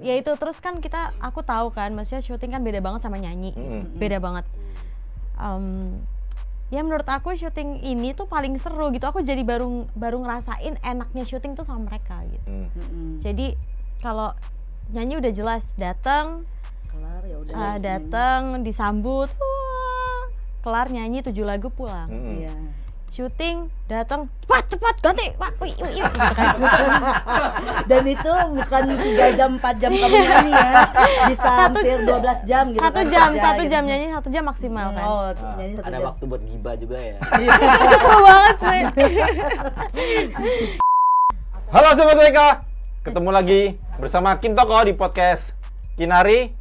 ya itu terus kan aku tahu kan, maksudnya syuting kan beda banget sama nyanyi, beda banget. Ya menurut aku syuting ini tuh paling seru gitu. Aku jadi baru ngerasain enaknya syuting tuh sama mereka gitu. Jadi kalau nyanyi udah jelas datang, kelar ya udah. Datang disambut, wah, kelar nyanyi 7 lagu pulang. Iya. Syuting datang cepat ganti, wah, gitu kan. Dan itu bukan 3 jam 4 jam kamu nyanyi ya, bisa hampir 12 jam gitu. 1 jam nyanyi 1 jam maksimal kan. Oh, nyanyi 1 ada jam. waktu buat gibah juga ya. Itu seru banget sih. Halo Sobat Mereka, ketemu lagi bersama Kim Toko di podcast Kinari.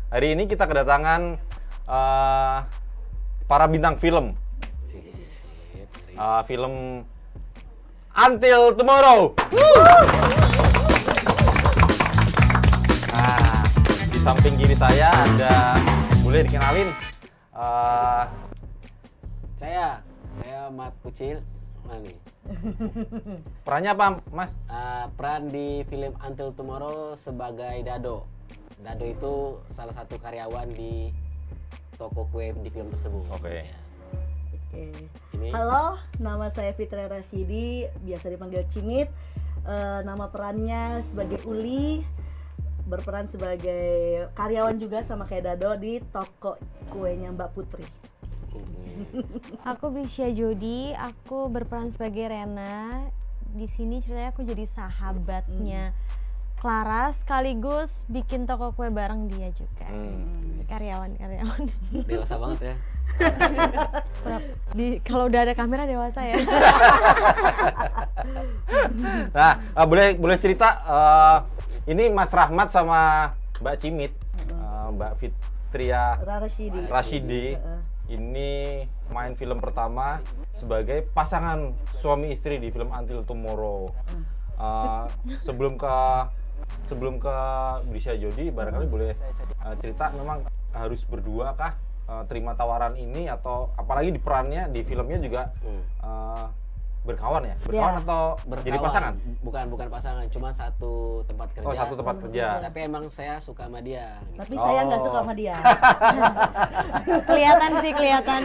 Hari ini kita kedatangan para bintang film. Film Until Tomorrow. Nah, di samping kiri saya ada, boleh dikenalin? Saya Mat Kucil. Mana nih? Perannya apa, Mas? Peran di film Until Tomorrow sebagai Dado. Dado itu salah satu karyawan di toko kue di film tersebut. Oke. Ya. Oke. Ini Halo, nama saya Fitri Rashidi, biasa dipanggil Cimit. Nama perannya sebagai Uli, berperan sebagai karyawan juga sama kayak Dado di toko kuenya Mbak Putri. Aku Brisya Jody, aku berperan sebagai Rena. Di sini ceritanya aku jadi sahabatnya Clara, sekaligus bikin toko kue bareng dia juga. Karyawan. dewasa banget ya. Kalau udah ada kamera dewasa ya. Nah, boleh cerita, ini Mas Rahmat sama Mbak Cimit, Mbak Fitria Rashidi, ini main film pertama sebagai pasangan suami istri di film Until Tomorrow. Sebelum ke Brisya Jody, barangkali boleh cerita, memang harus berdua kah terima tawaran ini, atau apalagi di perannya di filmnya juga berkawan ya? Atau jadi pasangan? Bukan pasangan, cuma satu tempat kerja. Oh, satu tempat kerja. Tapi emang saya suka sama dia. Gitu. Tapi saya nggak suka sama dia. Kelihatan.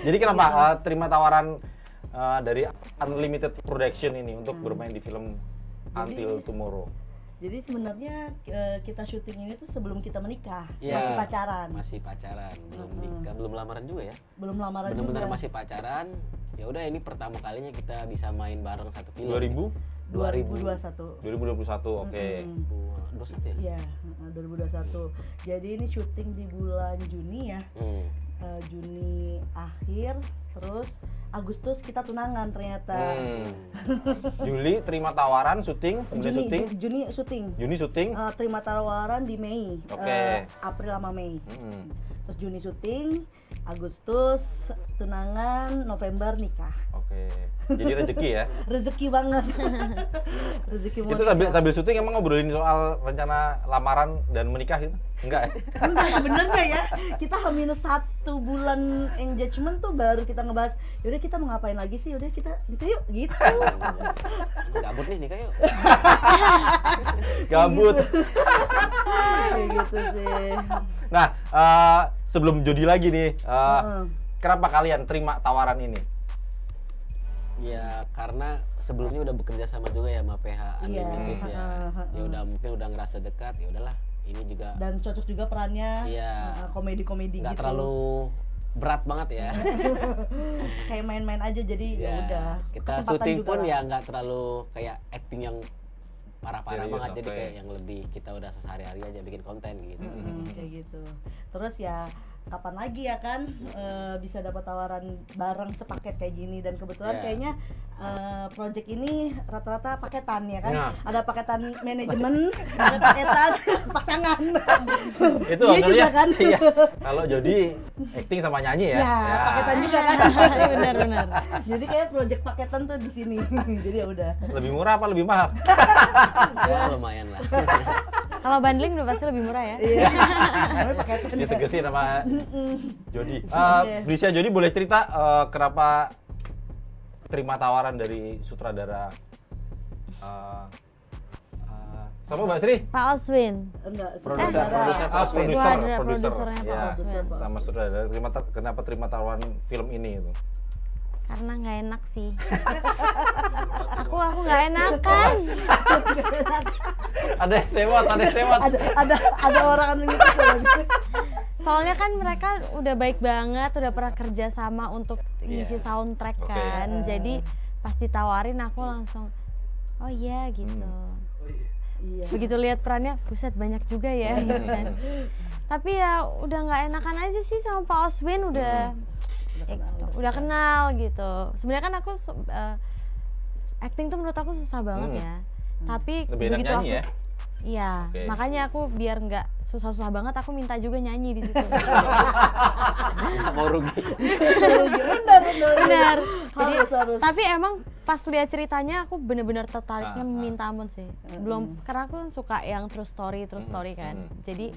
Jadi kenapa terima tawaran dari Unlimited Production ini untuk bermain di film Until Tomorrow? Jadi sebenarnya kita syuting ini tuh sebelum kita menikah, Ya, masih pacaran. belum nikah, belum lamaran juga ya. Belum lamaran Benar-benar juga. masih pacaran. Ya udah, ini pertama kalinya kita bisa main bareng satu film. 2021. 2021, oke. 21 ya? Iya, 2021. Jadi ini syuting di bulan Juni ya. Juni akhir, terus Agustus kita tunangan ternyata. Juli terima tawaran syuting, kemudian syuting. Juni syuting. Juni syuting. Terima tawaran di Mei. Oke. April sama Mei. Terus Juni syuting, Agustus tunangan, November nikah. Oke. Jadi rezeki ya. Rezeki banget. Rezeki Itu sambil syuting emang ngobrolin soal rencana lamaran dan menikah gitu? Enggak ya? Enggak, sebenarnya ya. Kita H-1 bulan engagement tuh baru kita ngebahas, yaudah kita mau ngapain lagi sih? Yaudah kita nikah yuk, gitu. Gabut nih nikah yuk. Gabut. Kayak gitu sih. Nah, sebelum Jody lagi nih, kenapa kalian terima tawaran ini? Ya karena sebelumnya udah bekerja sama juga ya sama PH Unlimited ya. Ya udah, mungkin udah ngerasa dekat, ya udahlah. Ini juga Dan cocok juga perannya. Iya. Komedi-komedi nggak gitu. terlalu berat banget ya. Kayak main-main aja, jadi ya udah. Kita Kesempatan syuting juga pun lah. ya nggak terlalu kayak acting yang parah-parah Serius, banget, jadi oke. kayak yang lebih kita udah sehari-hari aja bikin konten gitu. Kayak gitu. Terus ya kapan lagi ya kan bisa dapat tawaran bareng sepaket kayak gini, dan kebetulan Yeah. kayaknya project ini rata-rata paketan ya kan. Nah. Ada paketan manajemen, ada paketan pasangan. Itu Iya kali juga ya. kan. Iya. Kalau Jody acting sama nyanyi ya. Ya, paketan juga kan. Benar. Jadi kayak project paketan tuh di sini. Jadi ya udah. Lebih murah apa lebih mahal? Ya lumayan lah. Kalau bundling udah pasti lebih murah ya. Iya. Namanya paketan. Ditegesin sama Jody. Oke. Brisya Jody, boleh cerita kenapa terima tawaran dari sutradara Sama Mbak Sri? Pak Oswin. Enggak, Produser Produsernya Pak Ya, Oswin. sama sutradara. Kenapa terima tawaran film ini itu? Karena nggak enak sih. aku nggak enakan. Ada yang sewot. Ada orang yang gitu. Soalnya kan mereka udah baik banget, udah pernah kerja sama untuk ngisi soundtrack Oke. kan. Jadi pas ditawarin aku langsung, oh iya gitu. Iya. Begitu lihat perannya, buset banyak juga ya gitu kan. Tapi ya udah nggak enakan aja sih sama Pak Oswin, udah kenal gitu. Sebenarnya kan aku acting tuh menurut aku susah banget ya. Tapi Lebih enak begitu nyanyi aku ya? iya, Oke. makanya aku biar nggak susah-susah banget, aku minta juga nyanyi di situ. Nggak mau rugi. Benar. Jadi Harus. tapi emang pas lihat ceritanya aku bener-bener tertariknya minta ampun sih. Belum, karena aku kan suka yang true story kan. Jadi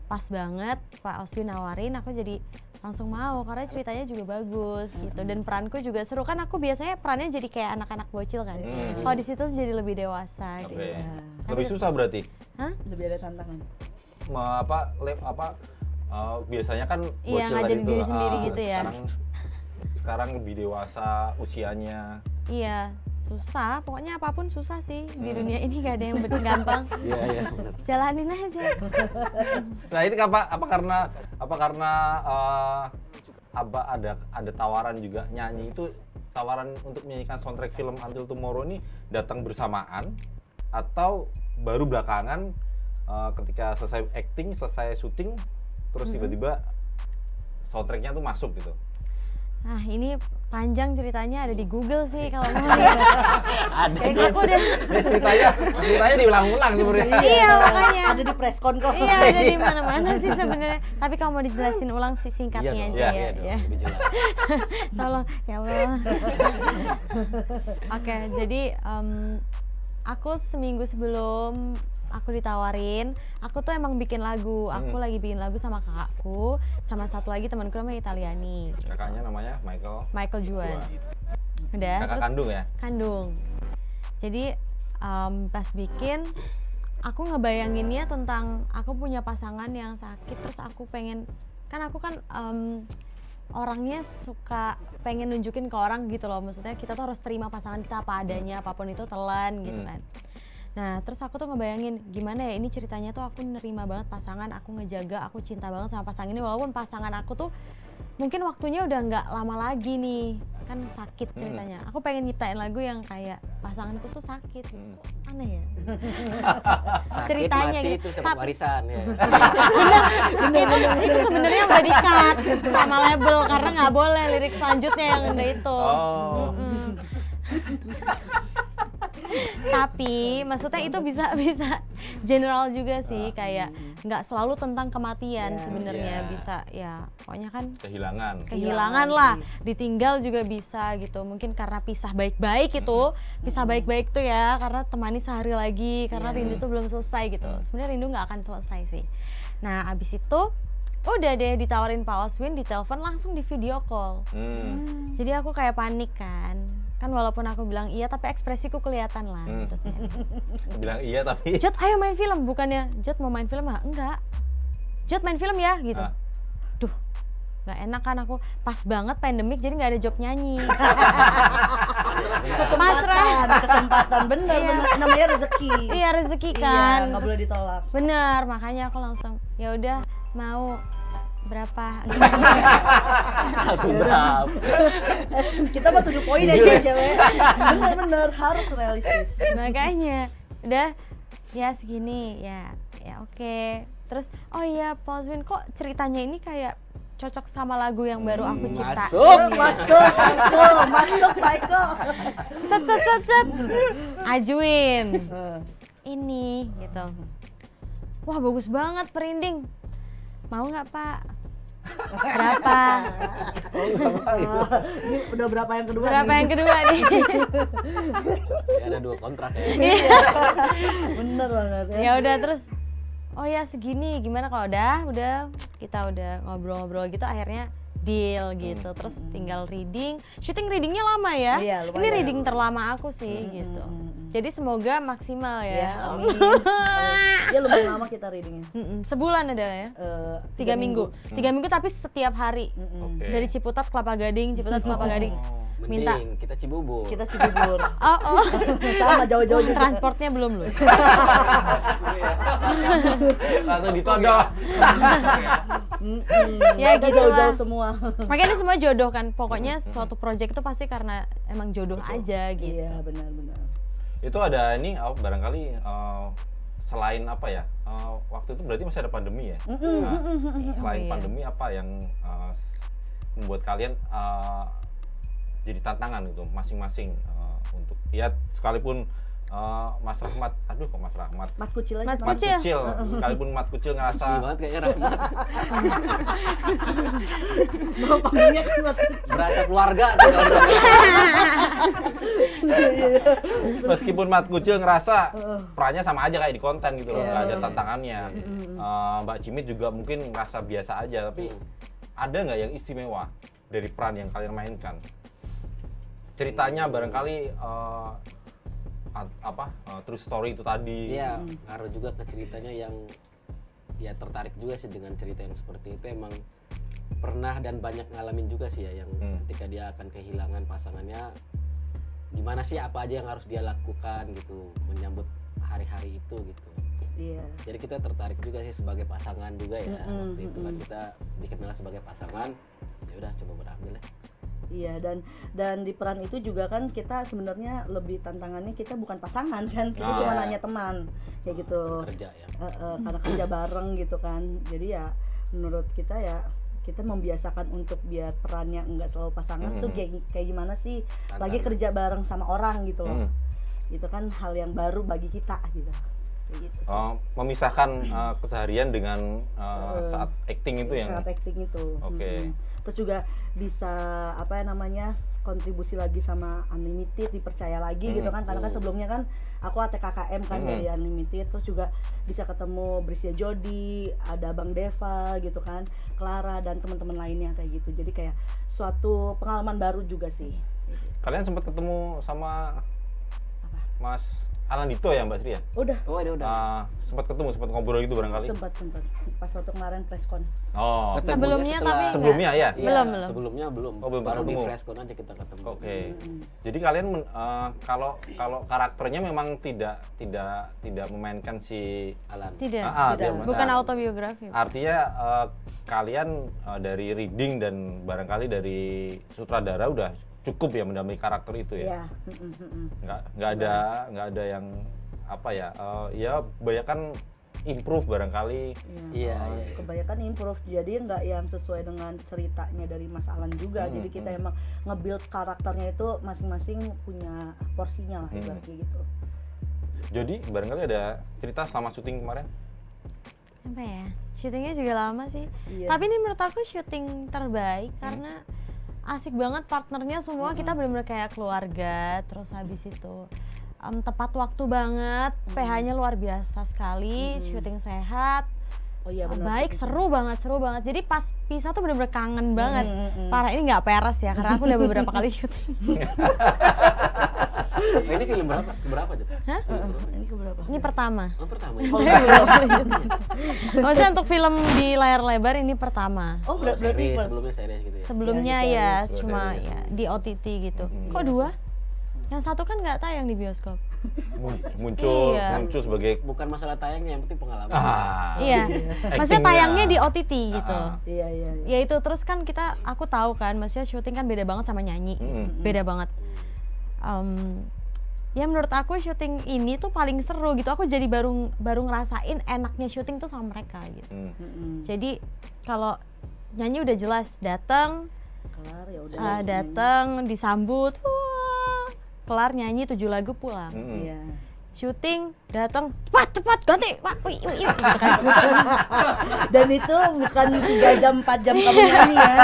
pas banget Pak Oswin nawarin, aku jadi langsung mau karena ceritanya juga bagus gitu, dan peranku juga seru kan. Aku biasanya perannya jadi kayak anak-anak bocil kan. Kalau di situ jadi lebih dewasa gitu. Oke. Lebih susah berarti. Hah? Lebih ada tantangan. Biasanya kan Iya, bocil ngajarin tadi tuh, diri sendiri gitu ya. Sekarang lebih dewasa usianya. Iya, susah. Pokoknya apapun susah sih di dunia ini, gak ada yang betul gampang. Iya benar. Jalanin aja. Nah ini apa karena ada tawaran juga nyanyi itu, tawaran untuk menyanyikan soundtrack film Until Tomorrow ini datang bersamaan atau baru belakangan ketika selesai acting, selesai syuting, terus tiba-tiba soundtracknya tuh masuk gitu? Nah ini panjang ceritanya, ada di Google sih kalau mau lihat. Aku udah ceritanya diulang-ulang sebenarnya. iya makanya. Ada di preskon kok. Iya ada di mana-mana sih sebenarnya. Tapi kalau mau dijelasin ulang sih singkatnya aja Iya ya. dong, Ya. lebih jelas. Tolong ya Allah. Oke, jadi aku seminggu sebelum aku ditawarin, aku tuh emang bikin lagu. Aku lagi bikin lagu sama kakakku, sama satu lagi temanku namanya Italiani. Kakaknya namanya Michael Juan. Udah. Kakak terus kandung ya? Kandung. Jadi pas bikin, aku ngebayanginnya tentang aku punya pasangan yang sakit, terus aku pengen, kan aku kan orangnya suka pengen nunjukin ke orang gitu loh, maksudnya kita tuh harus terima pasangan kita apa adanya, apapun itu telan gitu kan. Nah terus aku tuh ngebayangin gimana ya ini ceritanya tuh aku nerima banget pasangan, aku ngejaga, aku cinta banget sama pasangan ini walaupun pasangan aku tuh mungkin waktunya udah nggak lama lagi nih, kan sakit ceritanya. Aku pengen nyiptain lagu yang kayak pasanganku tuh sakit, aneh ya. Ceritanya mati gitu. itu dapat warisan ya. Itu sebenarnya udah di-cut sama label karena nggak boleh lirik selanjutnya yang udah itu. Tapi maksudnya itu bisa general juga sih, kayak nggak selalu tentang kematian sebenarnya, bisa ya pokoknya kan kehilangan lah, ditinggal juga bisa gitu, mungkin karena pisah baik-baik itu, pisah baik-baik tuh ya karena temani sehari lagi, karena rindu tuh belum selesai gitu. Sebenarnya rindu nggak akan selesai sih. Nah abis itu udah deh ditawarin Pak Oswin, ditelepon langsung di video call. Jadi aku kayak panik kan walaupun aku bilang iya tapi ekspresiku kelihatan lah. Bilang iya tapi Jod ayo main film, bukannya Jod mau main film ya? Enggak, Jod main film ya gitu. Duh nggak enak kan, aku pas banget pandemik jadi nggak ada job nyanyi. Kesempatan bener namanya rezeki. Iya rezeki Iya, kan. nggak boleh ditolak. Bener, makanya aku langsung ya udah mau berapa. Langsung berapa? Kita mah to the point aja cewek. Bener harus realistis. Makanya udah ya segini ya oke. Terus oh iya Pak Oswin kok ceritanya ini kayak cocok sama lagu yang baru aku ciptain. Masuk Michael. Set ajuin ini gitu. Wah bagus banget merinding, mau nggak Pak? Berapa? Ini udah berapa yang kedua? Berapa yang kedua nih? Ya, ada 2 kontrak ya. Bener banget ya. Ya udah terus, oh ya segini gimana kalau udah kita udah ngobrol-ngobrol gitu akhirnya deal gitu. Terus tinggal syuting readingnya lama ya. Iya, lumayan. Ini reading terlama aku sih gitu. Jadi semoga maksimal Ya, ya. amin. Ya lumayan lama kita readingnya. Sebulan ada ya? 3 minggu. 3 minggu tapi setiap hari. Oke. Dari Ciputat Kelapa Gading, Ciputat Kelapa Gading. Minta. Mending kita Cibubur. Kita Cibubur. Oh. Sama jauh-jauh juga. Transportnya belum loh. Langsung ditodong. Ya Kita gitu jauh-jauh lah. semua. Makanya ini semua jodoh kan. Pokoknya suatu project itu pasti karena emang jodoh aja gitu. Iya, benar-benar. Itu ada ini barangkali selain apa ya? Waktu itu berarti masih ada pandemi ya. Nah, selain iya. pandemi apa yang membuat kalian jadi tantangan gitu masing-masing untuk ya sekalipun Mas Rahmat, aduh kok Mas Rahmat, Mat Kucil aja. Mat Mat. Kucil. sekalipun Mat Kucil Sedih ngerasa banget kayaknya Rahmat. Nama panggilnya kan Mat Kucil. Berasa keluarga tuh kalau udah- meskipun Mat Kucil ngerasa perannya sama aja kayak di konten gitu loh, nggak ada tantangannya. Mbak Cimit juga mungkin ngerasa biasa aja, tapi ada nggak yang istimewa dari peran yang kalian mainkan? Ceritanya barangkali true story itu tadi. Iya, ngaruh juga ke ceritanya yang ya tertarik juga sih dengan cerita yang seperti itu. Emang pernah dan banyak ngalamin juga sih ya yang ketika dia akan kehilangan pasangannya, gimana sih apa aja yang harus dia lakukan gitu menyambut hari-hari itu gitu. Iya. Jadi kita tertarik juga sih sebagai pasangan juga ya. Waktu itu kan kita dikenal sebagai pasangan. Ya udah coba berambil ya. Iya, dan di peran itu juga kan kita sebenarnya lebih tantangannya kita bukan pasangan kan, kita cuma hanya teman kayak gitu. Kerja ya. Karena kerja bareng gitu kan. Jadi ya menurut kita ya kita membiasakan untuk biar perannya enggak selalu pasangan tuh kayak gimana sih, lagi kerja bareng sama orang gitu loh. Itu kan hal yang baru bagi kita gitu. Kayak gitu sih. Memisahkan keseharian dengan saat acting itu yang Saat acting itu. Oke. Terus juga bisa apa ya namanya, kontribusi lagi sama Unlimited, dipercaya lagi gitu kan, karena kan sebelumnya kan aku ATKKM kan dari Unlimited, terus juga bisa ketemu Brisya Jody, ada Bang Deva gitu kan, Clara dan teman-teman lainnya kayak gitu. Jadi kayak suatu pengalaman baru juga sih. kalian sempat ketemu sama Apa? Mas Alan Dito ya Mbak Sri ya? Udah, Oh, ada udah. Sempat ketemu, sempat ngobrol gitu barangkali? sempat pas waktu kemarin preskon. Oh, Ketemunya Sebelumnya setelah- tapi sebelumnya ya? Iya, Belum. Sebelumnya belum. Oh, belum Baru di ketemu. Freskon aja kita ketemu. Oke. Jadi kalian kalau karakternya memang tidak memainkan si Alan. Tidak. dia Bukan ah, autobiografi. Artinya kalian dari reading dan barangkali dari sutradara udah cukup ya mendampingi karakter itu ya. Iya. Nggak ada yang apa ya? Ya kebanyakan improve barangkali. Iya, Kebanyakan improve, jadi nggak yang sesuai dengan ceritanya dari Mas Alan juga. Jadi kita emang nge-build karakternya itu masing-masing punya porsinya lah ibaratnya gitu. Jadi barangkali ada cerita selama syuting kemarin? Apa ya? Syutingnya juga lama sih. Iya. Tapi ini menurut aku syuting terbaik karena asik banget partnernya semua, kita benar-benar kayak keluarga. Terus habis itu tepat waktu banget, PH-nya luar biasa sekali, syuting sehat. Oh iya benar. Baik, seru banget. Jadi pas pisah tuh bener-bener kangen banget. Parah, ini nggak peres ya, karena aku udah beberapa kali syuting. Nah, ini film berapa aja? Hah? Ini keberapa? Ini pertama. Oh, pertama. Tapi belum kali syuting. Maksudnya untuk film di layar lebar ini pertama. Oh berarti Series, first. sebelumnya series gitu ya. Sebelumnya Ya, di ya series. cuma Series. ya di OTT gitu. Kok dua? Yang satu kan nggak tayang di bioskop. Muncul Iya. sebagai Bukan masalah tayangnya, yang penting pengalaman. Iya. Maksudnya tayangnya di OTT gitu. Iya. Ya itu terus kan aku tahu kan, maksudnya syuting kan beda banget sama nyanyi. Beda banget. Ya menurut aku syuting ini tuh paling seru gitu. Aku jadi baru ngerasain enaknya syuting tuh sama mereka gitu. Jadi kalau nyanyi udah jelas datang, Kelar ya udah. datang disambut, wah, kelar nyanyi 7 lagu pulang. Iya. Syuting datang cepat ganti, wah, wih, gitu kan. Dan itu bukan 3 jam 4 jam kamu nyanyi ya,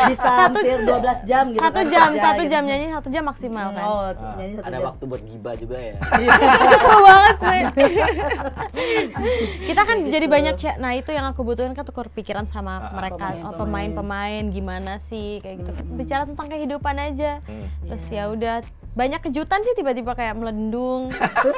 bisa hampir 12 jam gitu. 1 kan jam, kerja 1 gitu. jam nyanyi, 1 jam maksimal kan. Oh, nyanyi 1 Ada jam. waktu buat gibah juga ya. Itu seru banget sih. Kita kan jadi banyak nah itu yang aku butuhin kan tukar pikiran sama mereka, pemain-pemain gimana sih kayak gitu. Bicara tentang kehidupan aja. Terus ya udah banyak kejutan sih tiba-tiba kayak melendung.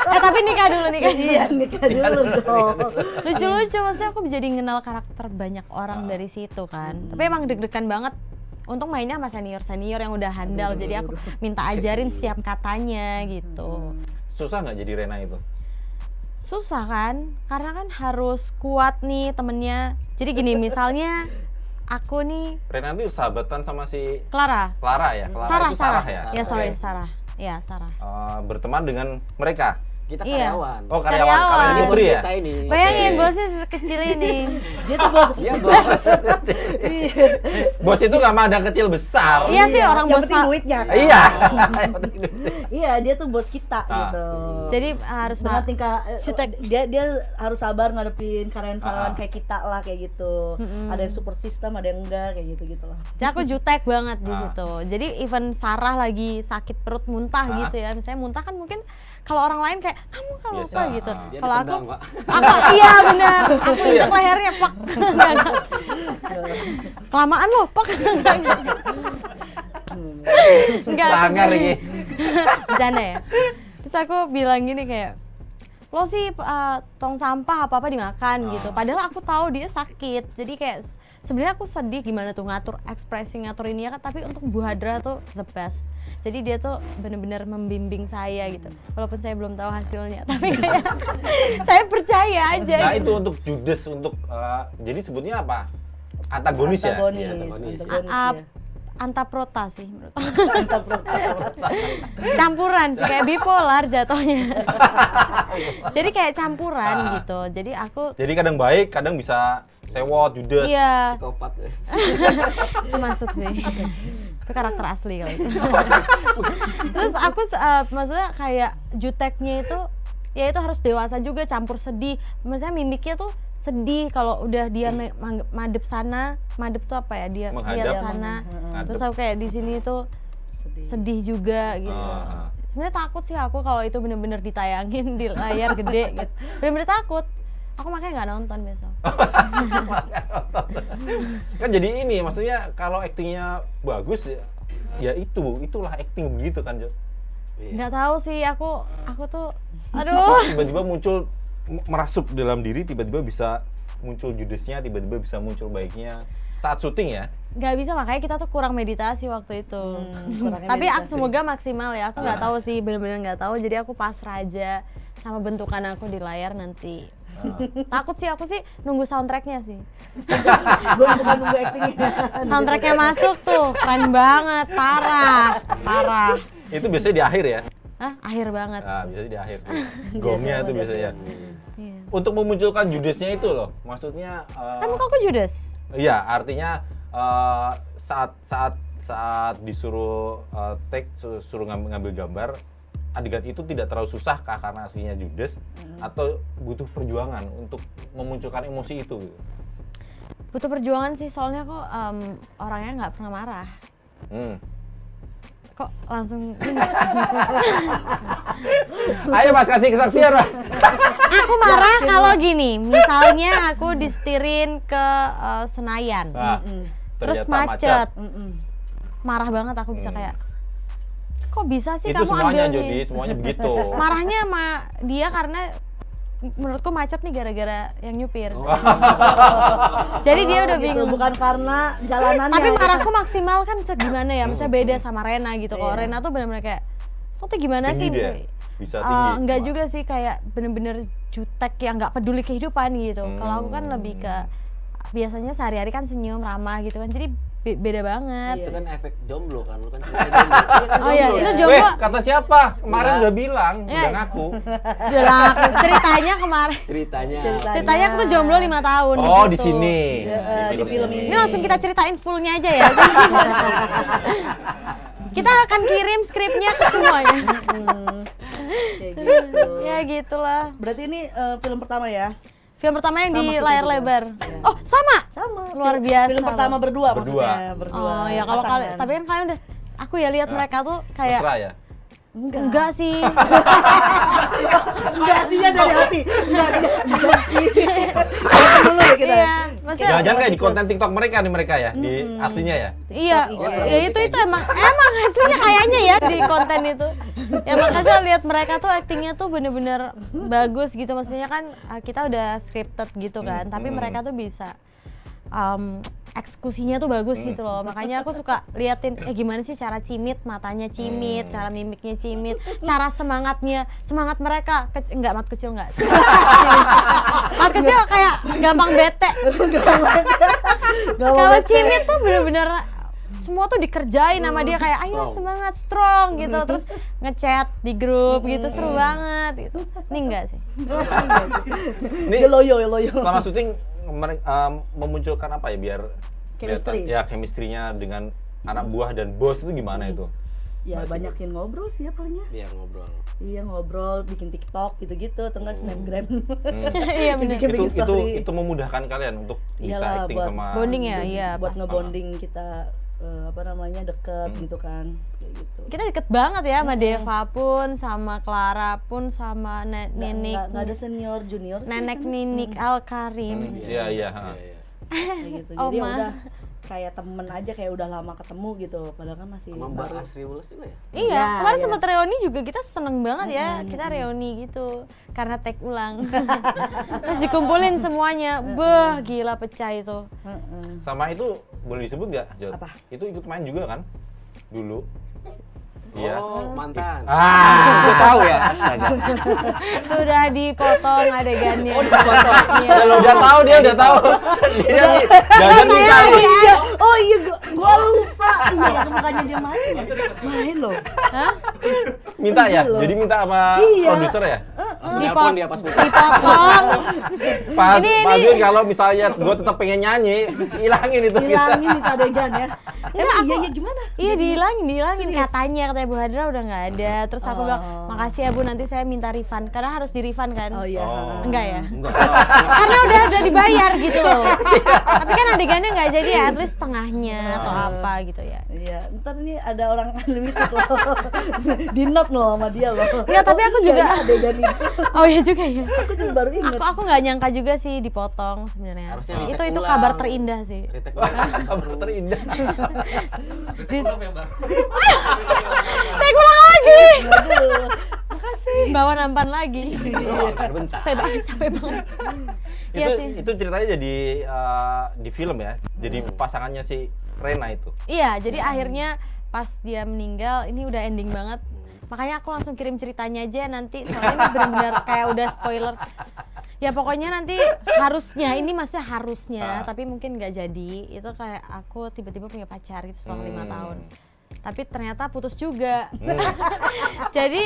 Tapi nikah dulu. Iya, nikah dulu dong. Lucu-lucu, maksudnya aku jadi kenal karakter banyak orang dari situ kan. Tapi emang deg-degan banget. Untung mainnya sama senior yang udah handal, jadi aku minta ajarin setiap katanya gitu. Susah nggak jadi Rena itu? Susah kan, karena kan harus kuat nih temennya. Jadi gini, misalnya aku nih Rena itu sahabatan sama si Clara ya? Sarah. Itu Sarah ya? Ya sorry, Oke. Sarah. Ya, Sarah. Berteman dengan mereka? Kita Iya. karyawan. Oh, Karyawan. karyawan Ini Putri ya? kita ini. Bayangin Oke. bosnya sekecil ini. Dia tuh bos. Dia bos. Bos itu nggak mandang kecil besar. Iya sih, orang yang bos penting ma- duitnya. kan? Iya. Iya, dia tuh bos kita gitu. Jadi harus Dengan tingkah Cutek. dia harus sabar ngadepin karyawan-karyawan kayak kita lah kayak gitu. Mm-mm. Ada yang support system, ada yang enggak kayak gitu lah. Jadi aku jutek banget di Ah. situ. Jadi even Sarah lagi sakit perut muntah Ah. gitu ya. Misalnya muntah kan mungkin kalau orang lain kayak kamu nggak Biasa, apa gitu. ah. Dia Kalau aku ditendang, Pak. iya benar. Aku injek lehernya pak. Kelamaan loh pak. Enggak. Sangar ini. Bercanda ya. Terus aku bilang gini kayak lo sih tong sampah apa dimakan gitu. Padahal aku tahu dia sakit. Jadi kayak sebenarnya aku sedih gimana tuh ngatur ekspresi ngatur ini ya kan. Tapi untuk Bu Hadra tuh the best. Jadi dia tuh bener-bener membimbing saya gitu. Walaupun saya belum tahu hasilnya, tapi kayak saya percaya aja. Nah itu untuk Judes, untuk jadi sebutnya apa? Antagonis ya? Antagonis, Iya, antagonis. antagonis ya. Antaprota sih menurut aku. Antaprota. Campuran sih kayak bipolar jatuhnya. Jadi kayak campuran gitu. Jadi aku Jadi kadang baik, kadang bisa sewot, Judes. iya Psikopat. itu masuk sih. Itu karakter asli kalau itu. Terus aku maksudnya kayak juteknya itu ya itu harus dewasa juga, campur sedih. Maksudnya mimiknya tuh sedih kalau udah dia madep sana, madep tuh apa ya, dia Menghadap. lihat sana. Ngadep. Terus aku kayak di sini tuh sedih juga gitu. Ah. Sebenarnya takut sih aku kalau itu bener-bener ditayangin di layar gede gitu. Bener-bener takut. Aku makanya nggak nonton besok. Kan jadi ini, maksudnya kalau aktingnya bagus ya itulah akting begitu kan, Jo. Nggak tahu sih aku tuh aduh. Tiba-tiba muncul merasuk dalam diri, tiba-tiba bisa muncul judesnya, tiba-tiba bisa muncul baiknya saat syuting ya. Nggak bisa, makanya kita tuh kurang meditasi waktu itu. kurangnya Tapi meditasi. semoga maksimal ya. Aku nggak tahu sih, bener-bener nggak tahu. Jadi aku pasrah aja sama bentukan aku di layar nanti. Takut sih, aku sih nunggu soundtracknya sih. Gue bukan nunggu actingnya. Soundtracknya masuk tuh, keren banget, parah. Itu biasanya di akhir ya. Hah, akhir banget. Nah, biasanya di akhir. Gomnya itu biasanya. Iya. Untuk memunculkan judesnya itu loh, maksudnya Kan muka aku judes. iya, artinya saat disuruh take, suruh ngambil gambar, adegan itu tidak terlalu susah kah karena aslinya judes, atau butuh perjuangan untuk memunculkan emosi itu gitu? Butuh perjuangan sih, soalnya aku orangnya nggak pernah marah. Kok langsung ini? Ayo Mas, kasih kesaksian Mas. Aku marah kalau gini, misalnya aku disetirin ke Senayan, Nah, terus ternyata macet. Marah banget aku bisa kayak, kok bisa sih Itu kamu semuanya ambil Jody, nih? semuanya begitu. Marahnya sama dia karena menurutku macet nih gara-gara yang nyupir. Jadi dia udah Gitu, bingung. bukan karena jalanannya. Tapi marahku maksimal kan segimana ya, misalnya beda sama Rena gitu. Kalau Iya. Rena tuh benar-benar kayak, lo tuh gimana Tinggi sih? dia, bisa tinggi. Enggak juga sih, kayak bener-bener jutek yang nggak peduli kehidupan gitu. Kalau aku kan lebih ke biasanya sehari-hari kan senyum, ramah gitu kan. Jadi beda banget. Itu kan efek jomblo kan, lu kan cerita jomblo. Iya kan Oh iya, jomblo itu ya? jomblo. Kata siapa? Kemarin Enggak. udah bilang, Eh. udah ngaku. Udah lah, ceritanya kemarin. Ceritanya. Ceritanya aku tuh jomblo 5 tahun. Oh, di situ. sini. di film ini. Ini langsung kita ceritain fullnya aja ya. Kita akan kirim skripnya ke semuanya. Kayak gitu. Ya gitulah. Berarti ini film pertama ya? Film pertama yang Sama di kita layar juga. lebar. Iya. Oh, sama. Sama. Luar film- biasa Film pertama loh. berdua Berdua. maksudnya, berdua. Oh, ya kalau kalian, pasangan. tapi kan kalian udah aku ya lihat Nah. mereka tuh kayak Mesra ya? enggak sih. Enggak sih ya dari hati. Enggak sih. Ayo dulu ya kita. Iya, maksudnya Jangan-jangan kayak di konten TikTok mereka nih mereka ya, di aslinya ya? iya, TikTok, ya itu emang aslinya kayaknya ya di konten itu. Ya makanya saya lihat mereka tuh aktingnya tuh bener-bener bagus gitu. Maksudnya kan kita udah scripted gitu kan, tapi mereka tuh bisa eksekusinya tuh bagus gitu loh. Makanya aku suka liatin gimana sih cara Cimit, matanya Cimit, cara mimiknya Cimit, cara semangat mereka. Enggak, mat kecil enggak. Mat kecil kayak gampang bete. Kalau Cimit tuh bener-bener semua tuh dikerjain sama dia kayak ayo semangat strong gitu, terus ngechat di grup gitu, seru banget gitu. Ini enggak sih. Ini Ya loyo. selama syuting memunculkan apa ya biar Chemistry. kelihatan- ya chemistry-nya dengan anak buah dan bos itu gimana itu? Ya Masih. banyakin ngobrol sih ya palingnya. Dia ngobrol. Iya ngobrol, bikin TikTok gitu-gitu, atau enggak Snapgram. Iya bener. Bikin story. Itu memudahkan kalian untuk bisa Iyalah, acting buat sama bonding ya, iya buat pasti. ngebonding kita deket gitu kan, kayak gitu. Kita deket banget ya sama Deva pun, sama Clara pun, sama Ninik, Nggak ada senior junior sih Nenek kan. Ninik Al Karim. Iya, iya, ha. Kayak gitu. Jadi ya Oma. udah kayak temen aja, kayak udah lama ketemu gitu, padahal kan masih Sama Mbak baru. Asri Wules juga ya? Iya, Iya, kemarin iya. sempet reuni juga kita seneng banget ya, kita reuni gitu karena take ulang. Terus dikumpulin semuanya, beh gila pecah itu. Heeh. Sama itu boleh disebut nggak, Jod? Apa? Itu ikut main juga kan? Dulu. Iya. Oh, mantan. Gue tahu ya. Astaga. Sudah dipotong adegannya. Oh, Iya. Udah tahu dia udah tahu. Dia nih jangan minta. Iya, oh iya gua lupa. Iya, itu bukannya dia main ya? Main loh. Hah? Minta ya. Iya loh. Jadi minta sama Iya. produser ya. Telepon dia pas putus. Dipotong. Pas Ini- Pak Zul kalau misalnya gue tetap pengen nyanyi, hilangin itu. Hilangin minta adegan ya. Emang iya gimana? Iya dihilangin katanya Bu Hadra udah nggak ada. Terus aku bilang makasih ya Bu, nanti saya minta refund karena harus di refund kan. Oh iya. Enggak ya? Enggak. Karena udah dibayar gitu loh. Tapi kan adegannya nggak jadi ya, at least setengahnya atau apa gitu ya. Iya, ntar ini ada orang unlimited loh. Di note loh sama dia loh. Enggak, tapi aku iya, juga- ini adegan itu. Oh iya juga ya. Aku juga baru inget. Aku nggak nyangka juga sih dipotong sebenarnya. Harusnya Itu di-take ulang. kabar terindah sih. Retake ulang. Kabar terindah. Take ulang lagi. Aduh, makasih. Bawa nampan lagi. Bentar. Capek banget, capek banget. Iya sih. Itu ceritanya jadi di film ya. Jadi pasangannya si Rena itu. Iya, jadi akhirnya pas dia meninggal, ini udah ending banget. Makanya aku langsung kirim ceritanya aja nanti, soalnya ini benar-benar kayak udah spoiler. Ya pokoknya nanti harusnya, ini maksudnya harusnya, tapi mungkin nggak jadi. Itu kayak aku tiba-tiba punya pacar gitu setelah 5 tahun. Tapi ternyata putus juga. Jadi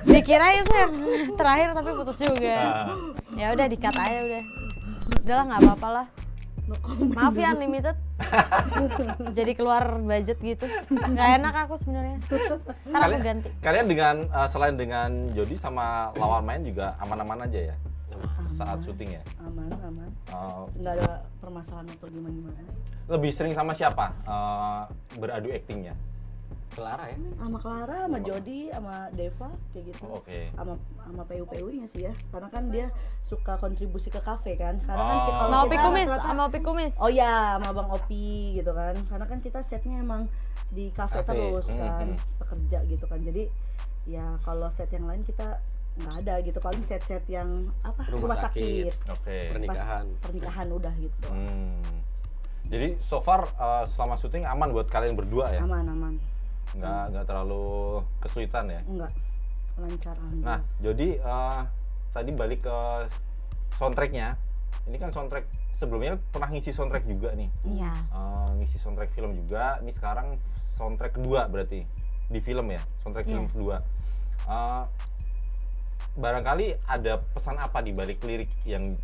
dikira itu yang terakhir tapi putus juga. Ya udah di-cut aja udah. Udahlah nggak apa-apa lah. Maaf ya Unlimited. Jadi keluar budget gitu. Nggak enak aku sebenarnya. Ntar aku ganti. Kalian dengan selain dengan Jody sama lawan main juga aman-aman aja ya saat syuting ya. Aman. Uh, Nggak ada permasalahan atau gimana. lebih sering sama siapa beradu aktingnya? Clara ya? Sama Clara, sama Jody, sama Deva kayak gitu. Oke. Sama PU-PU-nya sih ya. Karena kan dia suka kontribusi ke kafe kan. Karena kan Oh. kalau Sama Opi kita Kumis, rata-rata- sama Opi Kumis. Oh iya, sama Bang Opi gitu kan. Karena kan kita setnya emang di kafe Kafe. terus kan, Mhm. pekerja gitu kan. Jadi ya kalau set yang lain kita nggak ada gitu. Paling set-set yang apa? Rumah sakit. Oke. Pernikahan. Pas pernikahan udah gitu. Jadi so far selama syuting aman buat kalian berdua ya? Aman. Nggak terlalu kesulitan ya? Enggak. Lancar Nah, alhamdulillah. jadi tadi balik ke soundtracknya. Ini kan soundtrack sebelumnya pernah ngisi soundtrack juga nih. Iya. Ngisi soundtrack film juga. Ini sekarang soundtrack kedua berarti di film ya, soundtrack film Iya. kedua. Barangkali ada pesan apa di balik lirik yang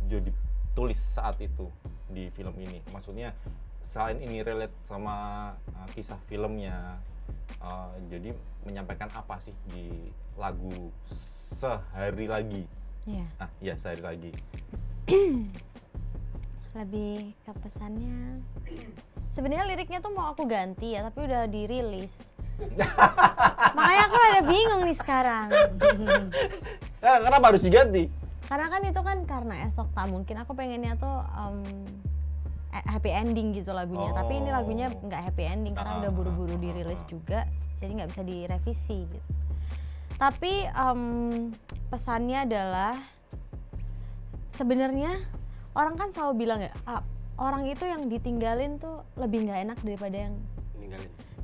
Jody tulis saat itu di film ini? Maksudnya selain ini relate sama kisah filmnya, jadi menyampaikan apa sih di lagu Sehari Lagi? Iya. Ah, ya Sehari Lagi. Lebih ke pesannya. Sebenarnya liriknya tuh mau aku ganti ya, tapi udah dirilis. Makanya aku rada bingung nih sekarang. Kenapa harus diganti? Karena kan itu kan karena esok tak mungkin. Aku pengennya tuh happy ending gitu lagunya. Tapi ini lagunya nggak happy ending karena udah buru-buru dirilis juga, jadi nggak bisa direvisi gitu. Tapi pesannya adalah sebenarnya orang kan selalu bilang ya, orang itu yang ditinggalin tuh lebih nggak enak daripada yang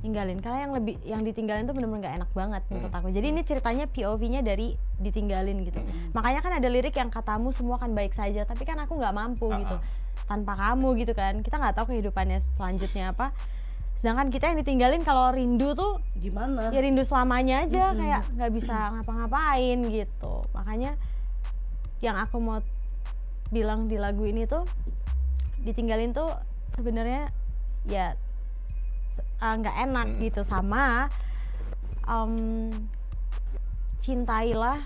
ninggalin. Karena yang ditinggalin tuh bener-bener nggak enak banget menurut aku. Jadi ini ceritanya POV-nya dari ditinggalin gitu. Makanya kan ada lirik yang katamu semua kan baik saja, tapi kan aku nggak mampu gitu tanpa kamu gitu kan. Kita nggak tahu kehidupannya selanjutnya apa. Sedangkan kita yang ditinggalin kalau rindu tuh Gimana? ya rindu selamanya aja, kayak nggak bisa ngapa-ngapain gitu. Makanya yang aku mau bilang di lagu ini tuh, ditinggalin tuh sebenarnya ya nggak enak gitu. Sama cintailah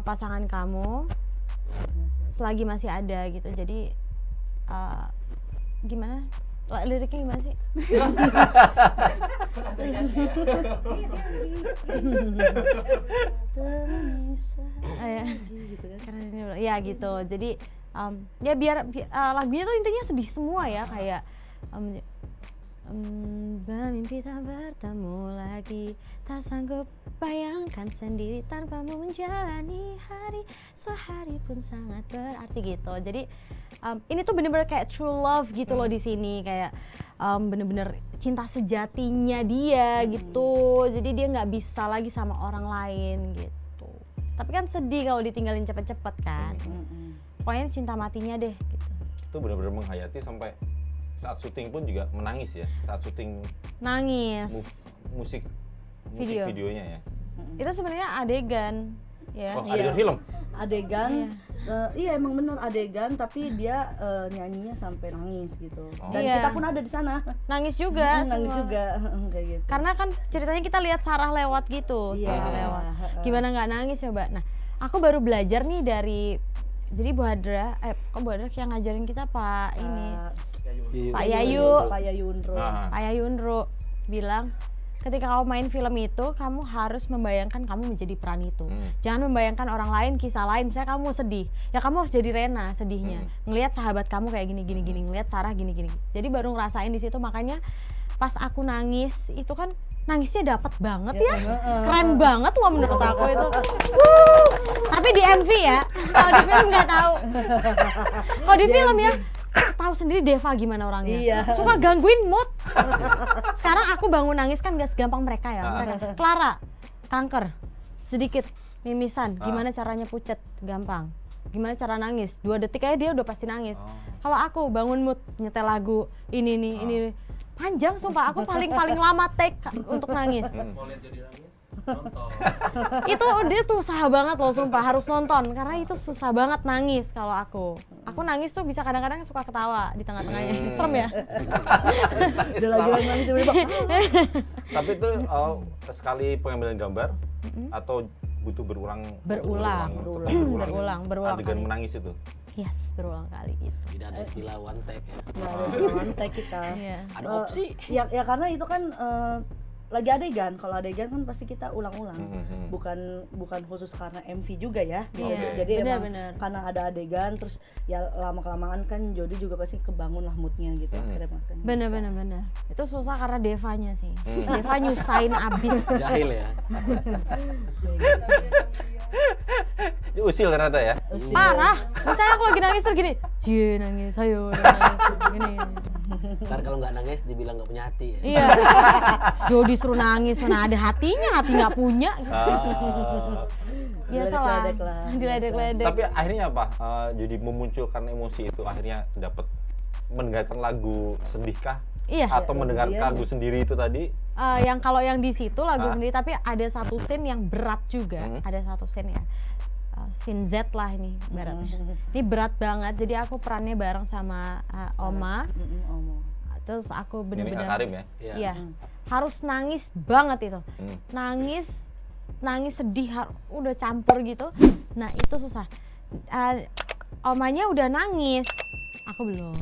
pasangan kamu selagi masih ada gitu. Jadi gimana liriknya gimana sih? Ya gitu. Jadi ya biar lagunya tuh intinya sedih semua ya, kayak bermimpi tak bertemu lagi, tak sanggup bayangkan sendiri tanpamu menjalani hari, sehari pun sangat berarti gitu. Jadi ini tuh bener-bener kayak true love gitu loh di sini, kayak bener-bener cinta sejatinya dia gitu. Jadi dia nggak bisa lagi sama orang lain gitu. Tapi kan sedih kalau ditinggalin cepet-cepet kan. Pokoknya cinta matinya deh gitu. Itu benar-benar menghayati sampai saat syuting pun juga menangis ya, saat syuting nangis musik Video. videonya ya. itu sebenarnya adegan ya. Oh, adegan film? Adegan, iya emang bener adegan, tapi dia nyanyinya sampai nangis gitu. Dan Iya. kita pun ada di sana. Nangis juga Nangis semua. juga kayak gitu. Karena kan ceritanya kita lihat Sarah lewat gitu. Iya. Sarah lewat gimana nggak nangis coba. Nah aku baru belajar nih dari, jadi Bu Hadra, kok Bu Hadra yang ngajarin kita Pak ini Pak Yayu. Pak Yayu Unro. Pak Yayu Unro bilang, ketika kamu main film itu, kamu harus membayangkan kamu menjadi peran itu. Jangan membayangkan orang lain, kisah lain. Misalnya kamu sedih, ya kamu harus jadi Rena sedihnya. Ngelihat sahabat kamu kayak gini, ngelihat Sarah gini. Jadi baru ngerasain di situ. Makanya pas aku nangis itu kan nangisnya dapat banget ya. Keren banget loh menurut aku itu. Tapi di MV ya, kalau di film nggak tahu. Kalau di film ya, tahu sendiri Deva gimana orangnya. Iya. Suka gangguin mood. Sekarang aku bangun nangis kan gak segampang mereka ya. Clara, kanker, sedikit mimisan. Gimana caranya pucet? Gampang. Gimana cara nangis? 2 detik aja dia udah pasti nangis. Kalau aku bangun mood, nyetel lagu ini. Panjang sumpah, aku paling lama take untuk nangis. Mau lihat jadi nangis? Nonton. Itu dia tuh susah banget loh sumpah, harus nonton karena itu susah banget nangis kalau aku. Aku nangis tuh bisa kadang-kadang suka ketawa di tengah-tengahnya. Serem ya? Dia lagi nangis tiba-tiba. Tapi itu sekali pengambilan gambar atau butuh berulang adegan kali. menangis itu? Yes, berulang kali gitu. Tidak ada istilah one take ya. Nggak ada one take kita. Iya. Ada opsi. Ya karena itu kan lagi adegan. Kalau adegan kan pasti kita ulang-ulang. Bukan khusus karena MV juga ya. Iya, Jadi emang benar. karena ada adegan terus ya lama-kelamaan kan Jody juga pasti kebangun lah moodnya gitu. Akhirnya makanya Bener. Itu susah karena Devanya sih. Deva nyusahin abis. Jahil ya. Usil ternyata ya. Parah. Misalnya aku lagi nangis terus gini, cie nangis, ayo nangis, gini. Ntar kalau nggak nangis dibilang nggak punya hati ya. Iya. Jody suruh nangis, mana ada hatinya, hati nggak punya. Biasalah. Diledek-ledek. Tapi akhirnya apa? Jadi memunculkan emosi itu akhirnya dapat mendengarkan lagu sedihkah? Iya. Atau mendengarkan lagu sendiri itu tadi? Yang kalau yang di situ lagu sendiri, tapi ada satu scene yang berat juga. Ada satu scene ya. Scene Z lah ini beratnya. Ini berat banget. Jadi aku perannya bareng sama Oma. Terus aku Ini bener-bener Karim ya. iya, harus nangis banget itu. Nangis sedih udah campur gitu. Nah, itu susah. Omanya udah nangis, aku belum.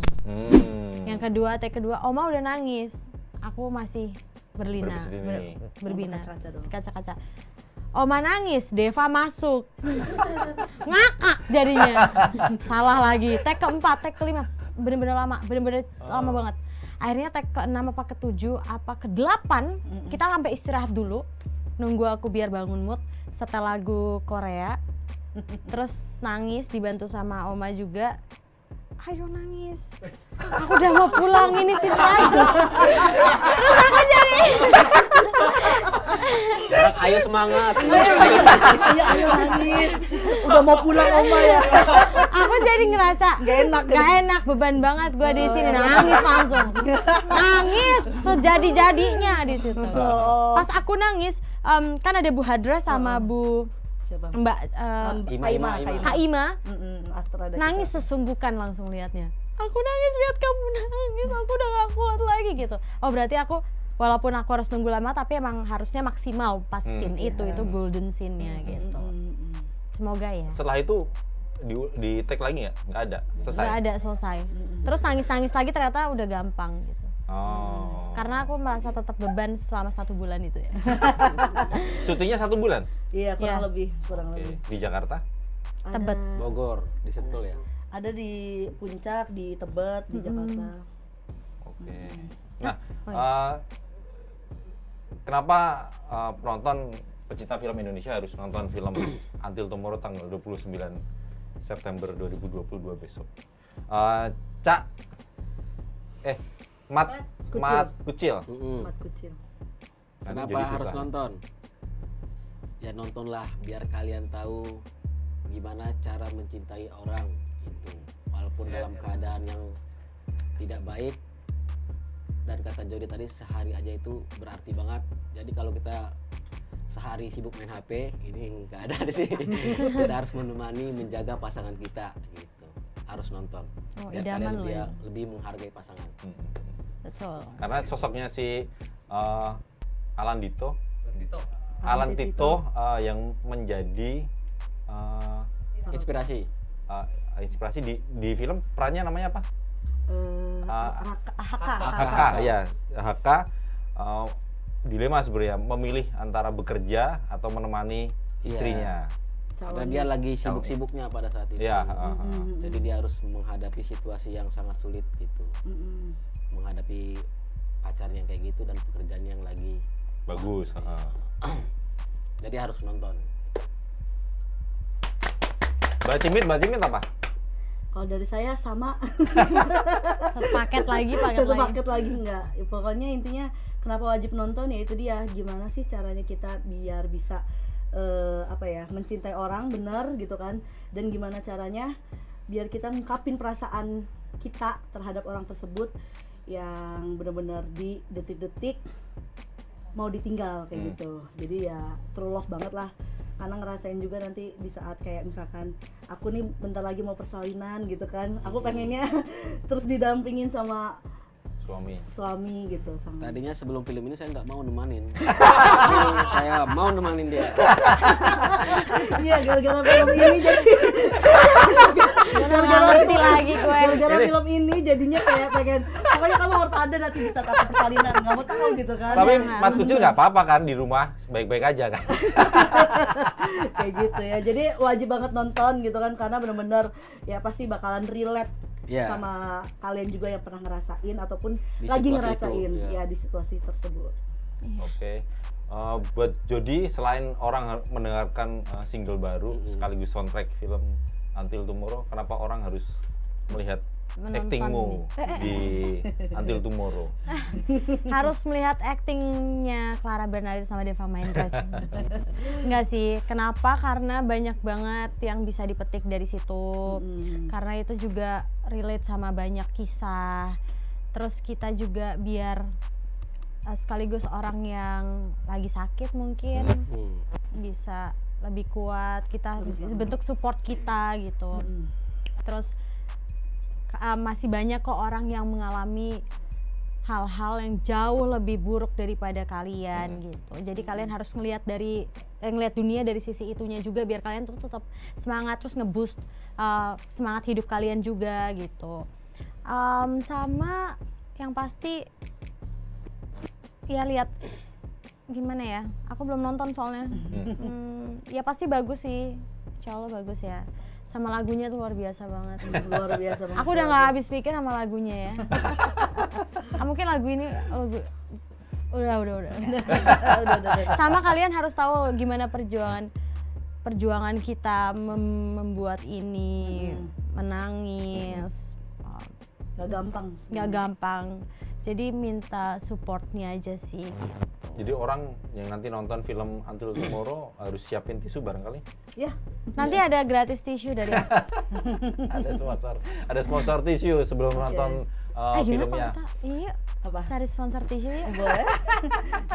Yang kedua, take kedua, oma udah nangis, aku masih berlinang, berbinar, Kaca-kaca dong. kaca-kaca. Oma nangis, Deva masuk, ngakak jadinya. Salah lagi, take keempat, take kelima, bener-bener lama banget. Akhirnya take ke-6 apa ke-7 apa ke-8 kita sampai istirahat dulu, nunggu aku biar bangun mood setel lagu Korea. Terus nangis dibantu sama oma juga. Ayo nangis, aku udah mau pulang ini sih lagu. Terus aku jadi Sekarang ayo semangat. Iya, ayo nangis. Udah mau pulang oma ya. aku jadi ngerasa gak enak, beban banget gue di sini, nangis langsung, nangis sejadi-jadinya di situ. Pas aku nangis, kan ada Bu Hadra sama Bu Siapa? Mbak Kak Ima, Astra ada nangis sesunggukan langsung liatnya. Aku nangis lihat kamu nangis, aku udah gak kuat lagi gitu. Oh berarti aku walaupun aku harus nunggu lama tapi emang harusnya maksimal pas scene itu golden scene-nya gitu. Semoga ya. Setelah itu di take lagi nggak? Nggak ada. Selesai. Nggak ada, selesai. Terus nangis lagi ternyata udah gampang gitu. Oh. Karena aku merasa tetap beban selama 1 bulan itu ya. Syutingnya 1 bulan. Iya, kurang Iya. lebih. Di Jakarta. Tebet. Bogor, di Sentul ya. Ada di Puncak, di Tebet, di Jakarta. Oke. Nah, kenapa penonton pecinta film Indonesia harus nonton film Until Tomorrow tanggal 29 September 2022 besok? Cak, Mat Kucil. Mat Kucil. Kenapa Jadi harus susah. nonton? Ya nontonlah biar kalian tahu gimana cara mencintai orang gitu. Walaupun dalam keadaan yang tidak baik, dan kata Jody tadi sehari aja itu berarti banget. Jadi kalau kita sehari sibuk main HP, ini nggak ada di sini. Kita harus menemani, menjaga pasangan kita gitu. Harus nonton. Oh, Biar idaman kalian loh ya. lebih menghargai pasangan. Betul. Karena sosoknya si Alan Tito Alan Tito. yang menjadi Inspirasi. inspirasi di film, perannya namanya apa? HK. HK, ya. HK dilema sebenarnya memilih antara bekerja atau menemani istrinya. Karena dia lagi sibuk-sibuknya pada saat itu. Iya. Jadi dia harus menghadapi situasi yang sangat sulit gitu. Menghadapi pacarnya yang kayak gitu dan pekerjaannya yang lagi Bagus. jadi harus nonton. Mbak Cimit apa? Kalau dari saya sama. Satu paket lagi. Satu paket lagi enggak. Ya, pokoknya intinya kenapa wajib nonton ya itu dia, gimana sih caranya kita biar bisa mencintai orang benar gitu kan, dan gimana caranya biar kita ngungkapin perasaan kita terhadap orang tersebut yang benar-benar di detik-detik mau ditinggal kayak gitu. Jadi ya true love banget lah, karena ngerasain juga nanti di saat kayak misalkan aku nih bentar lagi mau persalinan gitu kan, aku pengennya terus didampingin sama suami gitu sama. Tadinya sebelum film ini saya nggak mau nemanin. Tapi saya mau nemanin dia. Iya, gara-gara film ini jadi Ngerti lagi gue. gara-gara film ini jadinya kayak pengen pokoknya kamu harus ada nanti di saat aku persalinan, nggak mau tahu gitu kan. Tapi Mat Kucil nggak apa-apa kan di rumah, baik-baik aja kan? Kayak gitu ya, jadi wajib banget nonton gitu kan, karena bener-bener ya pasti bakalan relate sama kalian juga yang pernah ngerasain ataupun Di lagi situasi ngerasain itu, ya di situasi tersebut. Oke. Buat Jody, selain orang mendengarkan single baru sekaligus soundtrack film Until Tomorrow, kenapa orang harus melihat Menonton actingmu di Until Tomorrow? Harus melihat actingnya Clara Bernardin sama Deva Mahendra sih. Enggak sih, kenapa? Karena banyak banget yang bisa dipetik dari situ. Karena itu juga relate sama banyak kisah. Terus kita juga biar sekaligus orang yang lagi sakit mungkin bisa lebih kuat, kita bentuk support kita gitu. Terus masih banyak kok orang yang mengalami hal-hal yang jauh lebih buruk daripada kalian gitu. Jadi kalian harus ngelihat dunia dari sisi itunya juga biar kalian tuh tetap semangat, terus nge-boost semangat hidup kalian juga gitu. Sama yang pasti ya lihat gimana ya, aku belum nonton soalnya. Ya pasti bagus sih, insya Allah bagus ya. Sama lagunya tuh luar biasa banget. Luar biasa banget. Aku udah nggak habis pikir sama lagunya ya. Mungkin lagu ini udah. Udah. Sama kalian harus tahu gimana perjuangan kita membuat ini, menangis. Gak gampang. Nggak gampang. Jadi minta supportnya aja sih. Jadi orang yang nanti nonton film Until Tomorrow harus siapin tisu barangkali. Ya. Nanti ada gratis tisu dari aku. Ada sponsor tisu sebelum nonton Gimana filmnya. kalau iya, Apa? cari sponsor tisu ya. Boleh.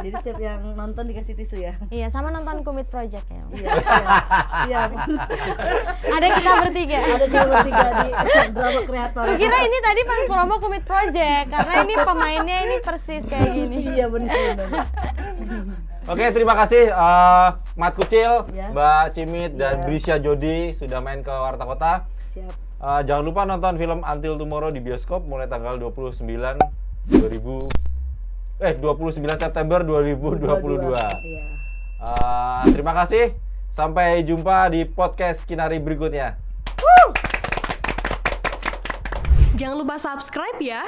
Jadi setiap yang nonton dikasih tisu ya. Iya, sama nonton Kumit Project ya. Iya. Siap. Ada kita bertiga. Ada kita bertiga di drama kreator. Kira ini tadi promo Kumit Project karena ini pemainnya ini persis kayak gini. Iya benar. Oke, terima kasih Mat Kucil, Ya. Mbak Cimit, dan Ya. Brisya Jody sudah main ke Warta Kota. Siap. Jangan lupa nonton film Until Tomorrow di bioskop mulai tanggal 29 September 2022. Iya. Terima kasih. Sampai jumpa di podcast Kinari berikutnya. Jangan lupa subscribe ya.